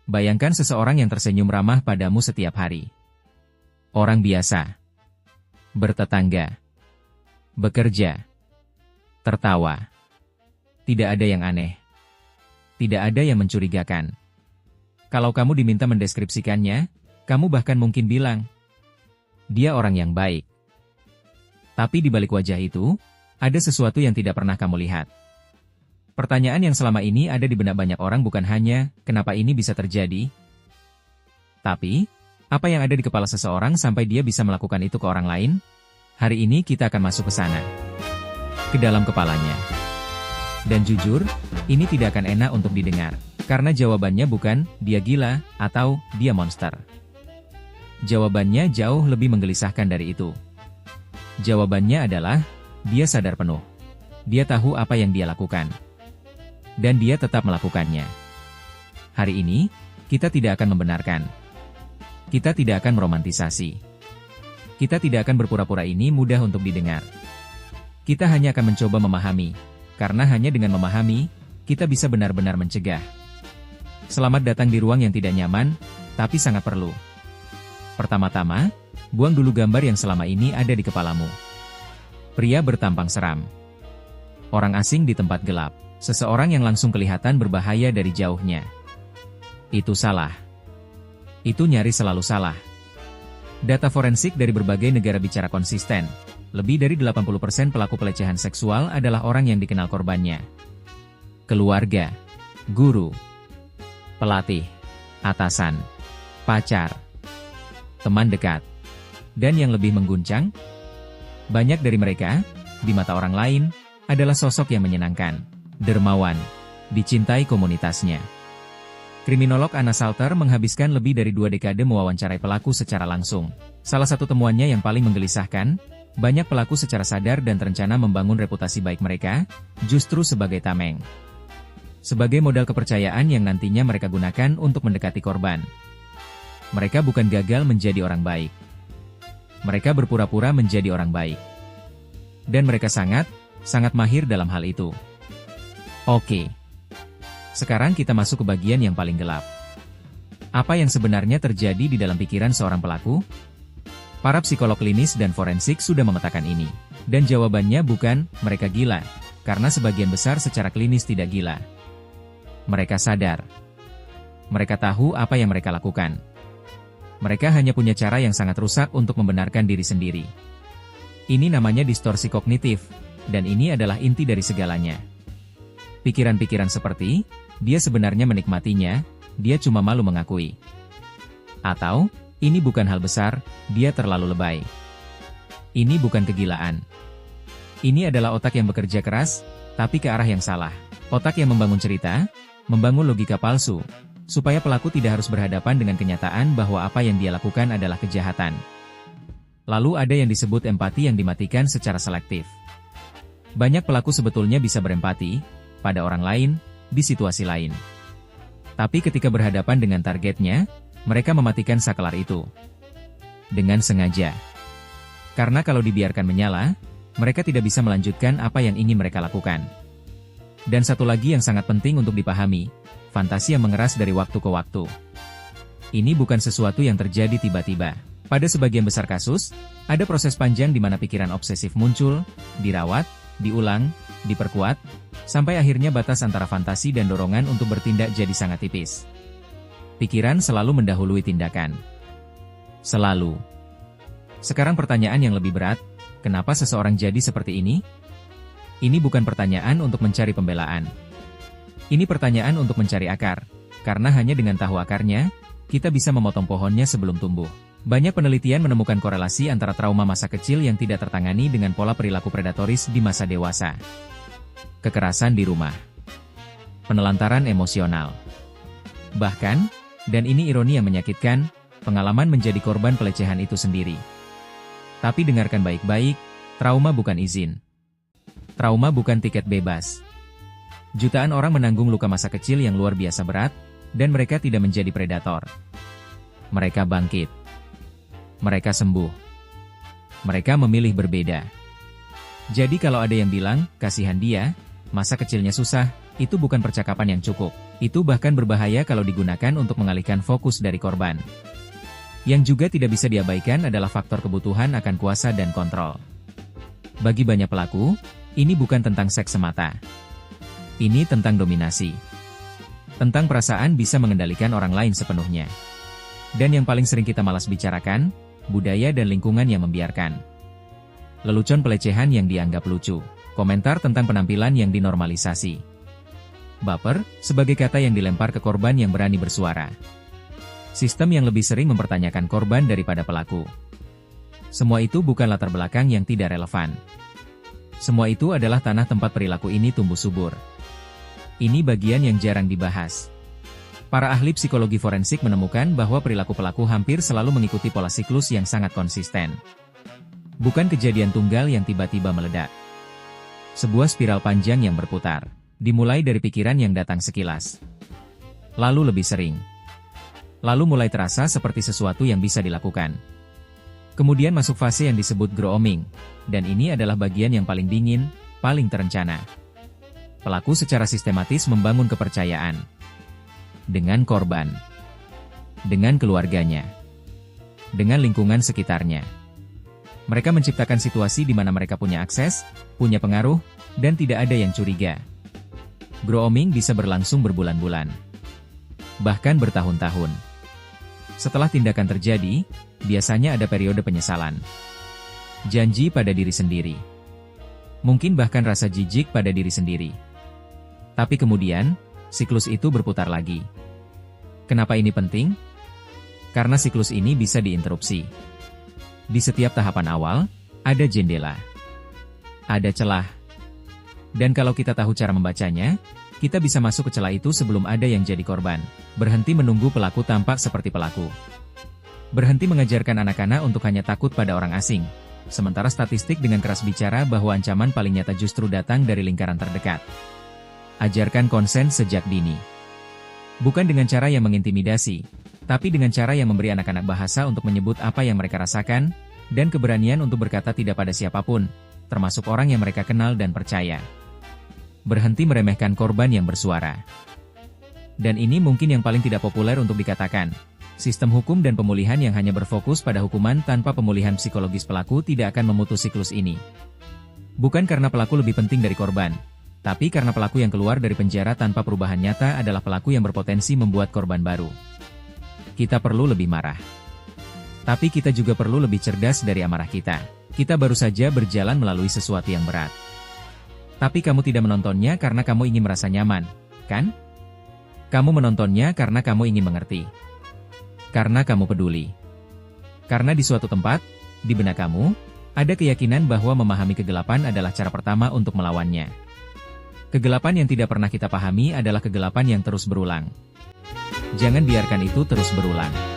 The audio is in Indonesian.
Bayangkan seseorang yang tersenyum ramah padamu setiap hari. Orang biasa. Bertetangga. Bekerja. Tertawa. Tidak ada yang aneh. Tidak ada yang mencurigakan. Kalau kamu diminta mendeskripsikannya, kamu bahkan mungkin bilang, dia orang yang baik. Tapi di balik wajah itu, ada sesuatu yang tidak pernah kamu lihat. Pertanyaan yang selama ini ada di benak banyak orang bukan hanya, kenapa ini bisa terjadi? Tapi, apa yang ada di kepala seseorang sampai dia bisa melakukan itu ke orang lain? Hari ini kita akan masuk ke sana. Ke dalam kepalanya. Dan jujur, ini tidak akan enak untuk didengar. Karena jawabannya bukan, dia gila, atau, dia monster. Jawabannya jauh lebih menggelisahkan dari itu. Jawabannya adalah, dia sadar penuh. Dia tahu apa yang dia lakukan. Dan dia tetap melakukannya. Hari ini, kita tidak akan membenarkan. Kita tidak akan meromantisasi. Kita tidak akan berpura-pura ini mudah untuk didengar. Kita hanya akan mencoba memahami. Karena hanya dengan memahami, kita bisa benar-benar mencegah. Selamat datang di ruang yang tidak nyaman, tapi sangat perlu. Pertama-tama, buang dulu gambar yang selama ini ada di kepalamu. Pria bertampang seram. Orang asing di tempat gelap. Seseorang yang langsung kelihatan berbahaya dari jauhnya. Itu salah. Itu nyaris selalu salah. Data forensik dari berbagai negara bicara konsisten. Lebih dari 80% pelaku pelecehan seksual adalah orang yang dikenal korbannya. Keluarga, guru, pelatih, atasan, pacar, teman dekat. Dan yang lebih mengguncang, banyak dari mereka, di mata orang lain, adalah sosok yang menyenangkan, dermawan, dicintai komunitasnya. Kriminolog Anna Salter menghabiskan lebih dari 2 dekade mewawancarai pelaku secara langsung. Salah satu temuannya yang paling menggelisahkan, banyak pelaku secara sadar dan terencana membangun reputasi baik mereka, justru sebagai tameng. Sebagai modal kepercayaan yang nantinya mereka gunakan untuk mendekati korban. Mereka bukan gagal menjadi orang baik. Mereka berpura-pura menjadi orang baik. Dan mereka sangat mahir dalam hal itu. Oke. Sekarang kita masuk ke bagian yang paling gelap. Apa yang sebenarnya terjadi di dalam pikiran seorang pelaku? Para psikolog klinis dan forensik sudah memetakan ini. Dan jawabannya bukan, mereka gila. Karena sebagian besar secara klinis tidak gila. Mereka sadar. Mereka tahu apa yang mereka lakukan. Mereka hanya punya cara yang sangat rusak untuk membenarkan diri sendiri. Ini namanya distorsi kognitif. Dan ini adalah inti dari segalanya. Pikiran-pikiran seperti, dia sebenarnya menikmatinya, dia cuma malu mengakui. Atau, ini bukan hal besar, dia terlalu lebay. Ini bukan kegilaan. Ini adalah otak yang bekerja keras, tapi ke arah yang salah. Otak yang membangun cerita, membangun logika palsu, supaya pelaku tidak harus berhadapan dengan kenyataan bahwa apa yang dia lakukan adalah kejahatan. Lalu ada yang disebut empati yang dimatikan secara selektif. Banyak pelaku sebetulnya bisa berempati pada orang lain, di situasi lain. Tapi ketika berhadapan dengan targetnya, mereka mematikan saklar itu. Dengan sengaja. Karena kalau dibiarkan menyala, mereka tidak bisa melanjutkan apa yang ingin mereka lakukan. Dan satu lagi yang sangat penting untuk dipahami, fantasi yang mengeras dari waktu ke waktu. Ini bukan sesuatu yang terjadi tiba-tiba. Pada sebagian besar kasus, ada proses panjang di mana pikiran obsesif muncul, dirawat, diulang, diperkuat, sampai akhirnya batas antara fantasi dan dorongan untuk bertindak jadi sangat tipis. Pikiran selalu mendahului tindakan. Selalu. Sekarang pertanyaan yang lebih berat, kenapa seseorang jadi seperti ini? Ini bukan pertanyaan untuk mencari pembelaan. Ini pertanyaan untuk mencari akar, karena hanya dengan tahu akarnya, kita bisa memotong pohonnya sebelum tumbuh. Banyak penelitian menemukan korelasi antara trauma masa kecil yang tidak tertangani dengan pola perilaku predatoris di masa dewasa. Kekerasan di rumah. Penelantaran emosional. Bahkan, dan ini ironi yang menyakitkan, pengalaman menjadi korban pelecehan itu sendiri. Tapi dengarkan baik-baik, trauma bukan izin. Trauma bukan tiket bebas. Jutaan orang menanggung luka masa kecil yang luar biasa berat, dan mereka tidak menjadi predator. Mereka bangkit. Mereka sembuh. Mereka memilih berbeda. Jadi kalau ada yang bilang, kasihan dia, masa kecilnya susah, itu bukan percakapan yang cukup. Itu bahkan berbahaya kalau digunakan untuk mengalihkan fokus dari korban. Yang juga tidak bisa diabaikan adalah faktor kebutuhan akan kuasa dan kontrol. Bagi banyak pelaku, ini bukan tentang seks semata. Ini tentang dominasi. Tentang perasaan bisa mengendalikan orang lain sepenuhnya. Dan yang paling sering kita malas bicarakan, budaya dan lingkungan yang membiarkan. Lelucon pelecehan yang dianggap lucu. Komentar tentang penampilan yang dinormalisasi. Baper, sebagai kata yang dilempar ke korban yang berani bersuara. Sistem yang lebih sering mempertanyakan korban daripada pelaku. Semua itu bukan latar belakang yang tidak relevan. Semua itu adalah tanah tempat perilaku ini tumbuh subur. Ini bagian yang jarang dibahas. Para ahli psikologi forensik menemukan bahwa perilaku pelaku hampir selalu mengikuti pola siklus yang sangat konsisten. Bukan kejadian tunggal yang tiba-tiba meledak. Sebuah spiral panjang yang berputar. Dimulai dari pikiran yang datang sekilas. Lalu lebih sering. Lalu mulai terasa seperti sesuatu yang bisa dilakukan. Kemudian masuk fase yang disebut grooming. Dan ini adalah bagian yang paling dingin, paling terencana. Pelaku secara sistematis membangun kepercayaan. Dengan korban. Dengan keluarganya. Dengan lingkungan sekitarnya. Mereka menciptakan situasi di mana mereka punya akses, punya pengaruh, dan tidak ada yang curiga. Grooming bisa berlangsung berbulan-bulan. Bahkan bertahun-tahun. Setelah tindakan terjadi, biasanya ada periode penyesalan. Janji pada diri sendiri. Mungkin bahkan rasa jijik pada diri sendiri. Tapi kemudian, siklus itu berputar lagi. Kenapa ini penting? Karena siklus ini bisa diinterupsi. Di setiap tahapan awal, ada jendela. Ada celah. Dan kalau kita tahu cara membacanya, kita bisa masuk ke celah itu sebelum ada yang jadi korban. Berhenti menunggu pelaku tampak seperti pelaku. Berhenti mengajarkan anak-anak untuk hanya takut pada orang asing. Sementara statistik dengan keras bicara bahwa ancaman paling nyata justru datang dari lingkaran terdekat. Ajarkan konsen sejak dini. Bukan dengan cara yang mengintimidasi, tapi dengan cara yang memberi anak-anak bahasa untuk menyebut apa yang mereka rasakan, dan keberanian untuk berkata tidak pada siapapun, termasuk orang yang mereka kenal dan percaya. Berhenti meremehkan korban yang bersuara. Dan ini mungkin yang paling tidak populer untuk dikatakan. Sistem hukum dan pemulihan yang hanya berfokus pada hukuman tanpa pemulihan psikologis pelaku tidak akan memutus siklus ini. Bukan karena pelaku lebih penting dari korban, tapi karena pelaku yang keluar dari penjara tanpa perubahan nyata adalah pelaku yang berpotensi membuat korban baru. Kita perlu lebih marah. Tapi kita juga perlu lebih cerdas dari amarah kita. Kita baru saja berjalan melalui sesuatu yang berat. Tapi kamu tidak menontonnya karena kamu ingin merasa nyaman, kan? Kamu menontonnya karena kamu ingin mengerti. Karena kamu peduli. Karena di suatu tempat, di benak kamu, ada keyakinan bahwa memahami kegelapan adalah cara pertama untuk melawannya. Kegelapan yang tidak pernah kita pahami adalah kegelapan yang terus berulang. Jangan biarkan itu terus berulang.